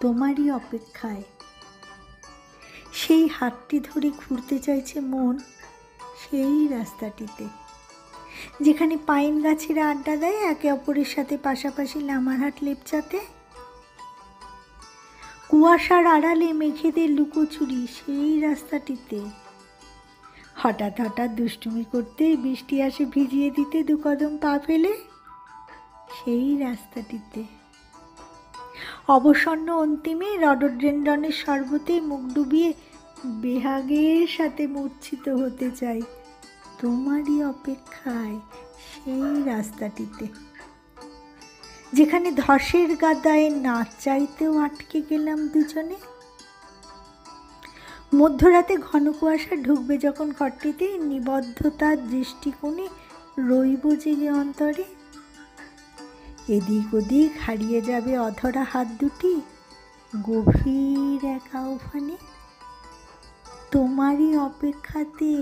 তোমারই অপেক্ষায়। সেই হাতটি ধরে ঘুরতে চাইছে মন সেই রাস্তাটিতে, যেখানে পাইন গাছেরা আড্ডা দেয় একে অপরের সাথে পাশাপাশি লামারহাট লেপচাতে। কুয়াশার আড়ালে মেঘেদের লুকোচুরি সেই রাস্তাটিতে। হঠাৎ হঠাৎ দুষ্টুমি করতে বৃষ্টি আসে ভিজিয়ে দিতে দু কদম পা ফেলে সেই রাস্তাটিতে। অবসন্ন অন্তিমে রডোডেনড্রনের শরবতে মুখ ডুবিয়ে বেহাগের সাথে মূর্ছিত হতে চাই তোমারই অপেক্ষায় সেই রাস্তাটিতে, যেখানে ধসের গাদায় নাচ চাইতেও আটকে গেলাম দুজনে। মধ্যরাতে ঘন কুয়াশা ঢুকবে যখন ঘরটিতে, নিবদ্ধতার দৃষ্টিকোণে রইব জেগে অন্তরে। এদিক ওদিক হারিয়ে যাবে অধরা হাত দুটি গভীর এক আহ্বানে তোমারই অপেক্ষাতে।